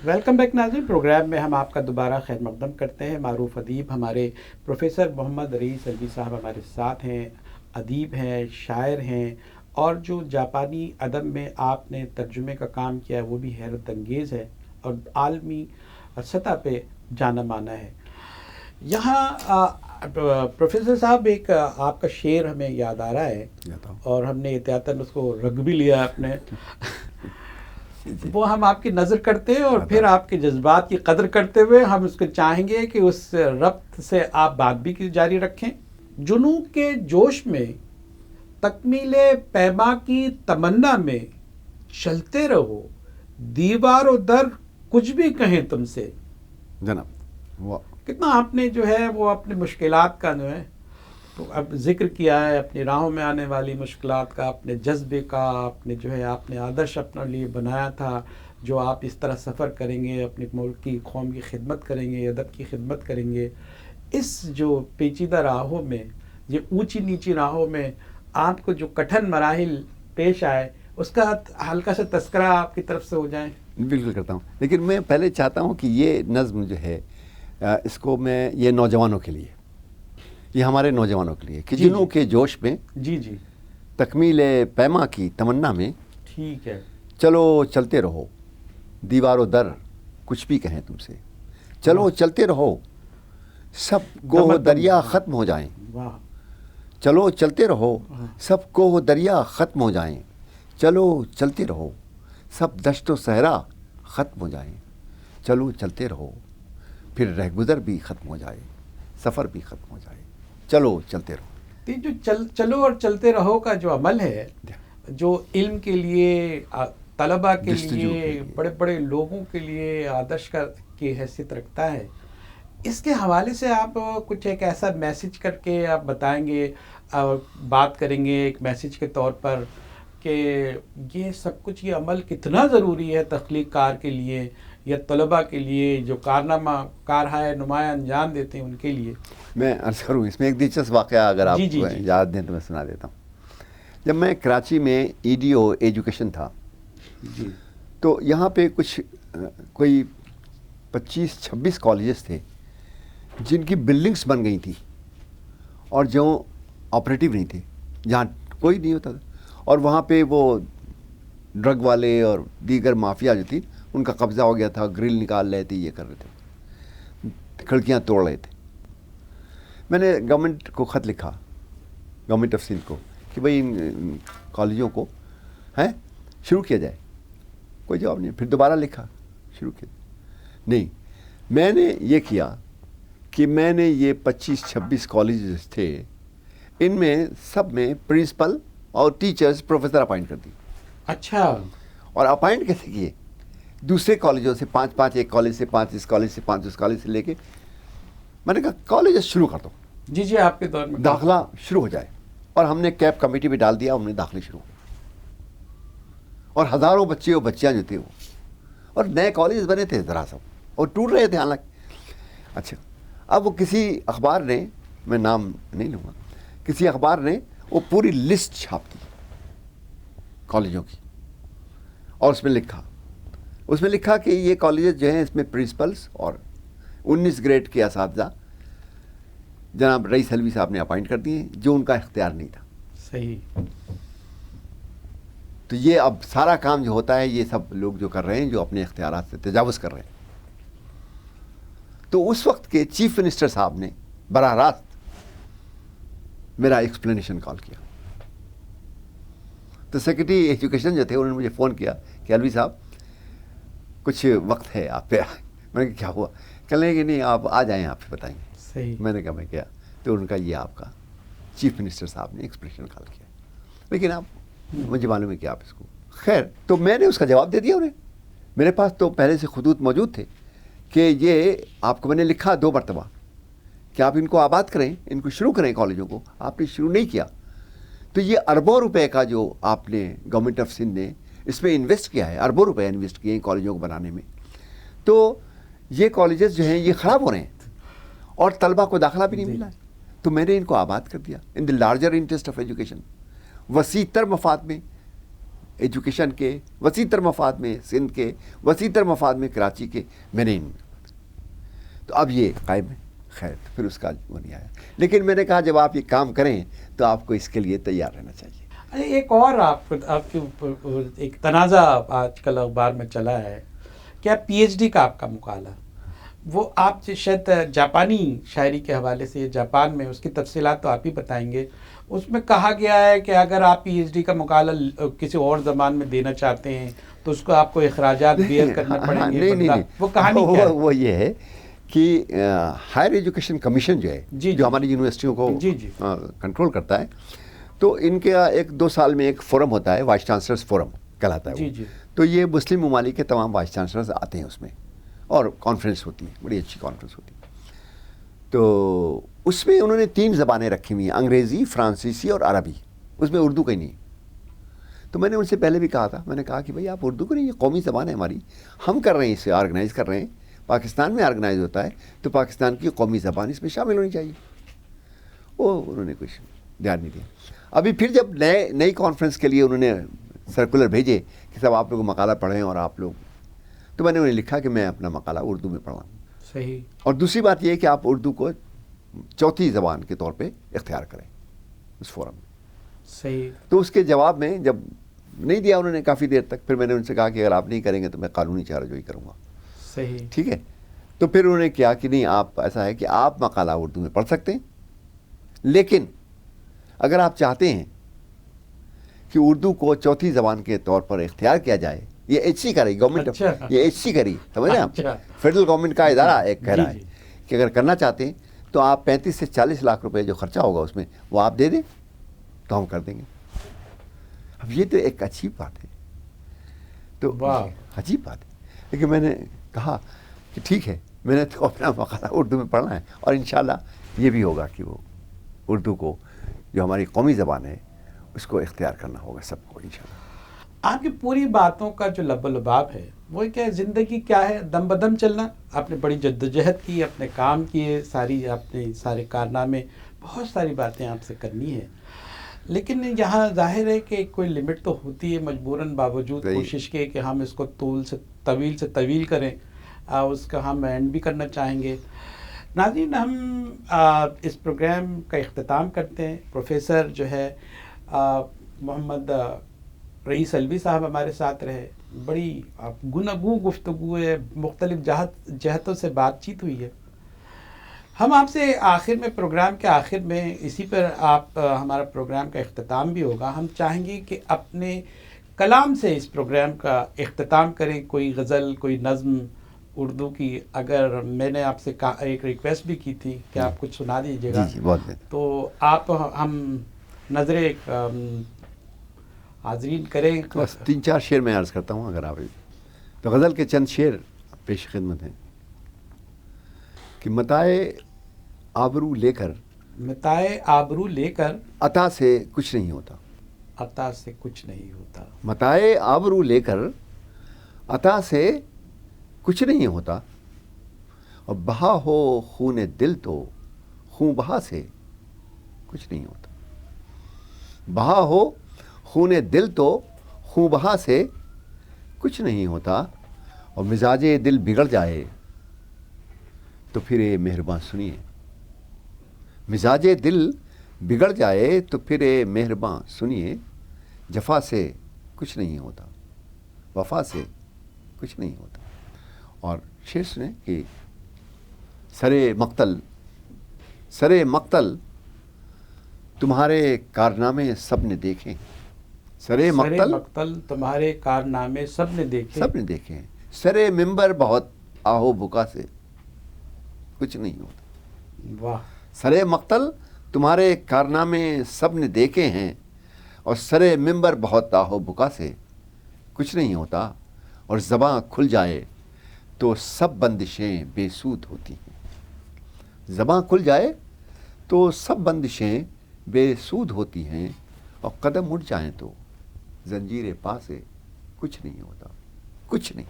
Welcome back ناظرین، programme میں ہم آپ کا دوبارہ خیر مقدم کرتے ہیں۔ معروف ادیب ہمارے پروفیسر محمد رئیس الوی صاحب ہمارے ساتھ ہیں۔ ادیب ہیں، شاعر ہیں، اور جو جاپانی ادب میں آپ نے ترجمے کا کام کیا ہے وہ بھی حیرت انگیز ہے اور عالمی سطح پہ جانا مانا ہے۔ یہاں پروفیسر صاحب ایک آپ کا شعر ہمیں یاد آ رہا ہے اور ہم نے احتیاطاً اس کو رکھ بھی لیا اپنے وہ ہم آپ کی نظر کرتے ہیں اور پھر آپ کے جذبات کی قدر کرتے ہوئے ہم اس کو چاہیں گے کہ اس ربط سے آپ بات بھی جاری رکھیں۔ جنوں کے جوش میں، تکمیل پیما کی تمنا میں، چلتے رہو دیوار و در کچھ بھی کہیں تم سے۔ جناب کتنا آپ نے جو ہے وہ اپنے مشکلات کا جو ہے اب ذکر کیا ہے، اپنی راہوں میں آنے والی مشکلات کا، اپنے جذبے کا، اپنے جو ہے آپ نے آدرش اپنے لیے بنایا تھا جو آپ اس طرح سفر کریں گے، اپنے ملک کی قوم کی خدمت کریں گے، ادب کی خدمت کریں گے۔ اس جو پیچیدہ راہوں میں، یہ اونچی نیچی راہوں میں آپ کو جو کٹھن مراحل پیش آئے اس کا ہلکا سا تذکرہ آپ کی طرف سے ہو جائیں۔ بالکل کرتا ہوں، لیکن میں پہلے چاہتا ہوں کہ یہ نظم جو ہے اس کو میں یہ نوجوانوں کے لیے، یہ ہمارے نوجوانوں کے لیے کہ جنوں کے جوش میں، جی جی تکمیل پیما کی تمنا میں، ٹھیک ہے، چلو چلتے رہو دیوار و در کچھ بھی کہیں تم سے، چلو چلتے رہو سب کوہ دریا ختم ہو جائیں، واہ، چلو چلتے رہو سب کوہ دریا ختم ہو جائیں، چلو چلتے رہو سب دشت و صحرا ختم ہو جائیں، چلو چلتے رہو پھر رہ گزر بھی ختم ہو جائے، سفر بھی ختم ہو جائے، چلو چلتے رہو۔ یہ جو چلو اور چلتے رہو کا جو عمل ہے، جو علم کے لیے، طلباء کے لیے، بڑے بڑے لوگوں کے لیے آدرش کی حیثیت رکھتا ہے، اس کے حوالے سے آپ کچھ ایک ایسا میسج کر کے آپ بتائیں گے، بات کریں گے ایک میسج کے طور پر کہ یہ سب کچھ، یہ عمل کتنا ضروری ہے تخلیق کار کے لیے یا طلباء کے لیے جو کارنامہ کارہائے نمایاں انجام دیتے ہیں ان کے لیے۔ میں عرض کروں اس میں ایک دلچسپ واقعہ اگر آپ یاد دیں تو میں سنا دیتا ہوں۔ جب میں کراچی میں ای ڈی او ایجوکیشن تھا جی، تو یہاں پہ کچھ کوئی 25-26 کالجز تھے جن کی بلڈنگس بن گئی تھیں اور جو آپریٹیو نہیں تھے، جہاں کوئی نہیں ہوتا تھا، اور وہاں پہ وہ ڈرگ والے اور دیگر مافیا جو تھی ان کا قبضہ ہو گیا تھا، گرل نکال رہے تھے، یہ کر رہے تھے، کھڑکیاں توڑ رہے تھے۔ میں نے گورنمنٹ کو خط لکھا، گورنمنٹ آف سندھ کو، کہ بھئی ان کالجوں کو شروع کیا جائے، کوئی جواب نہیں۔ پھر دوبارہ لکھا، شروع کیا نہیں۔ میں نے یہ کیا کہ میں نے یہ 25-26 کالجز تھے، ان میں سب میں پرنسپل اور ٹیچرز پروفیسر اپائنٹ کر دی۔ اچھا، اور اپائنٹ کیسے کیے؟ دوسرے کالجوں سے 5-5، ایک کالج سے 5، اس کالج سے 5، اس کالج سے لے کے، میں نے کہا کالجز شروع کر دو، جی جی، آپ کے دور میں داخلہ شروع ہو جائے، اور ہم نے کیپ کمیٹی بھی ڈال دیا، ہم نے داخلے شروع، اور ہزاروں بچے اور بچیاں جو تھے وہ، اور نئے کالجز بنے تھے ذرا سا، اور ٹوٹ رہے تھے حالانکہ۔ اچھا، اب وہ کسی اخبار نے، میں نام نہیں لوں گا، کسی اخبار نے وہ پوری لسٹ چھاپ دی کالجوں کی، اور اس میں لکھا کہ یہ کالجز جو ہیں اس میں پرنسپلس اور 19 گریڈ کے اساتذہ جناب رئیس الوی صاحب نے اپائنٹ کر دیے، جو ان کا اختیار نہیں تھا۔ صحیح۔ تو یہ اب سارا کام جو ہوتا ہے یہ سب لوگ جو کر رہے ہیں، جو اپنے اختیارات سے تجاوز کر رہے ہیں۔ تو اس وقت کے چیف منسٹر صاحب نے براہ راست میرا ایکسپلینیشن کال کیا۔ تو سیکرٹری ایجوکیشن جو تھے انہوں نے مجھے فون کیا کہ الوی صاحب کچھ وقت ہے آپ پہ۔ میں نے کہا کیا ہوا؟ کہنے لگے کہ نہیں آپ آ جائیں، آپ سے بتائیں گے۔ صحیح۔ میں نے کہا میں کیا؟ تو ان کا یہ آپ کا چیف منسٹر صاحب نے ایکسپلینیشن کال کیا، لیکن آپ مجھے معلوم ہے کہ آپ اس کو، خیر تو میں نے اس کا جواب دے دیا انہیں۔ میرے پاس تو پہلے سے خطوط موجود تھے کہ یہ آپ کو میں نے لکھا 2 مرتبہ کہ آپ ان کو آباد کریں، ان کو شروع کریں کالجوں کو، آپ نے شروع نہیں کیا۔ تو یہ اربوں روپے کا جو آپ نے گورنمنٹ آف سندھ نے اس میں انویسٹ کیا ہے، اربوں روپے انویسٹ کیے ہیں کالجوں کو بنانے میں، تو یہ کالجز جو ہیں یہ خراب ہو رہے ہیں اور طلبہ کو داخلہ بھی نہیں ملا ہے۔ تو میں نے ان کو آباد کر دیا in the larger interest of education, وسیع تر مفاد میں ایجوکیشن کے وسیع تر مفاد میں، سندھ کے وسیع تر مفاد میں، کراچی کے مینین میں. تو اب یہ قائم ہے. خیر پھر اس کا وہ نہیں آیا، لیکن میں نے کہا جب آپ یہ کام کریں تو آپ کو اس کے لیے تیار رہنا چاہیے. ایک اور آپ کے ایک تنازع آج کل اخبار میں چلا ہے، کیا پی ایچ ڈی کا آپ کا مقالہ، وہ آپ شاید جاپانی شاعری کے حوالے سے، جاپان میں، اس کی تفصیلات تو آپ ہی بتائیں گے. اس میں کہا گیا ہے کہ اگر آپ پی ایچ ڈی کا مقالہ کسی اور زبان میں دینا چاہتے ہیں تو اس کو آپ کو اخراجات بیئر کرنے پڑیں گے. نہیں، وہ کہانی کیا ہے؟ وہ یہ ہے کہ ہائر ایجوکیشن کمیشن جو ہے، جو ہماری یونیورسٹیوں کو کنٹرول کرتا ہے، تو ان کے 1-2 سال میں ایک فورم ہوتا ہے، وائس چانسلرز فورم کہلاتا ہے. تو یہ مسلم ممالک کے تمام وائس چانسلرز آتے ہیں اس میں، اور کانفرنس ہوتی ہے، بڑی اچھی کانفرنس ہوتی ہے. تو اس میں انہوں نے 3 زبانیں رکھی ہوئی ہیں، انگریزی، فرانسیسی اور عربی. اس میں اردو کا ہی نہیں. تو میں نے ان سے پہلے بھی کہا تھا، میں نے کہا کہ بھائی آپ اردو کو نہیں، یہ قومی زبان ہے ہماری، ہم کر رہے ہیں، اسے آرگنائز کر رہے ہیں، پاکستان میں آرگنائز ہوتا ہے، تو پاکستان کی قومی زبان اس میں شامل ہونی چاہیے. وہ انہوں نے کچھ دھیان نہیں دیا. ابھی پھر جب نئی کانفرنس کے لیے انہوں نے سرکولر بھیجے کہ سب آپ لوگ مقالہ پڑھیں اور آپ لوگ، تو میں نے انہیں لکھا کہ میں اپنا مقالہ اردو میں پڑھا. صحیح. اور دوسری بات یہ ہے کہ آپ اردو کو چوتھی زبان کے طور پہ اختیار کریں اس فورم میں. صحیح. تو اس کے جواب میں جب نہیں دیا انہوں نے کافی دیر تک، پھر میں نے ان سے کہا کہ اگر آپ نہیں کریں گے تو میں قانونی چارہ جوئی کروں گا. صحیح. ٹھیک ہے. تو پھر انہوں نے کیا کہ نہیں، آپ ایسا ہے کہ آپ مقالہ اردو میں پڑھ سکتے ہیں، لیکن اگر آپ چاہتے ہیں کہ اردو کو چوتھی زبان کے طور پر اختیار کیا جائے، یہ ایچ سی کر رہی گورنمنٹ، یہ ایچ سی کری، سمجھ رہے ہیں آپ، فیڈرل گورنمنٹ کا ادارہ ایک کہہ رہا ہے کہ اگر کرنا چاہتے ہیں تو آپ 35 سے 40 لاکھ روپے جو خرچہ ہوگا اس میں وہ آپ دے دیں تو ہم کر دیں گے. اب یہ تو ایک عجیب بات ہے، تو عجیب بات ہے. لیکن میں نے کہا کہ ٹھیک ہے، میں نے تو اپنا مقالہ اردو میں پڑھنا ہے، اور انشاءاللہ یہ بھی ہوگا کہ وہ اردو کو جو ہماری قومی زبان ہے اس کو اختیار کرنا ہوگا سب کو انشاءاللہ. آپ کی پوری باتوں کا جو لب و لباب ہے وہ کیا ہے؟ زندگی کیا ہے؟ دم بدم چلنا. آپ نے بڑی جدوجہد کی، اپنے کام کیے، ساری آپ نے سارے کارنامے، بہت ساری باتیں آپ سے کرنی ہے، لیکن یہاں ظاہر ہے کہ کوئی لمٹ تو ہوتی ہے مجبوراً، باوجود کوشش کے کہ ہم اس کو طویل سے طویل کریں، اس کا ہم اینڈ بھی کرنا چاہیں گے. ناظرین، ہم اس پروگرام کا اختتام کرتے ہیں. پروفیسر جو ہے محمد رئیس علوی صاحب ہمارے ساتھ رہے. بڑی گفتگو گفتگو ہے، مختلف جہتوں سے بات چیت ہوئی ہے. ہم آپ سے آخر میں، پروگرام کے آخر میں، اسی پر ہمارا پروگرام کا اختتام بھی ہوگا، ہم چاہیں گے کہ اپنے کلام سے اس پروگرام کا اختتام کریں. کوئی غزل، کوئی نظم اردو کی. اگر میں نے آپ سے ایک ریکویسٹ بھی کی تھی کہ آپ کچھ سنا دیجیے گا، تو آپ ہم نظریں حاضرین کریں. بس 3-4 شعر میں عرض کرتا ہوں اگر آپ. تو غزل کے چند شعر پیش خدمت ہیں کہ متائے آبرو لے کر، متائے آبرو لے کر، عطا سے کچھ نہیں ہوتا. عطا سے کچھ نہیں ہوتا. متائے آبرو لے کر، عطا سے کچھ نہیں ہوتا. اور بہا ہو خون دل تو خون بہا سے کچھ نہیں ہوتا. بہا ہو خون دل تو خون بہا سے کچھ نہیں ہوتا. اور مزاج دل بگڑ جائے تو پھر اے مہرباں سنیے. مزاج دل بگڑ جائے تو پھر اے مہرباں سنیے. جفا سے کچھ نہیں ہوتا، وفا سے کچھ نہیں ہوتا. اور شعر سنیں کہ سرے مقتل تمہارے کارنامے سب نے دیکھے. سرے مقتل تمہارے کارنامے سب نے دیکھے. سرے ممبر بہت آہو بکا سے کچھ نہیں ہوتا. واہ. سرے مقتل تمہارے کارنامے سب نے دیکھے ہیں، اور سرے ممبر بہت آہو بکا سے کچھ نہیں ہوتا. اور زباں کھل جائے تو سب بندشیں بے سود ہوتی ہیں. زباں کھل جائے تو سب بندشیں بے سود ہوتی ہیں. اور قدم اٹھ جائیں تو زنجیر پا سے کچھ نہیں ہوتا. کچھ نہیں.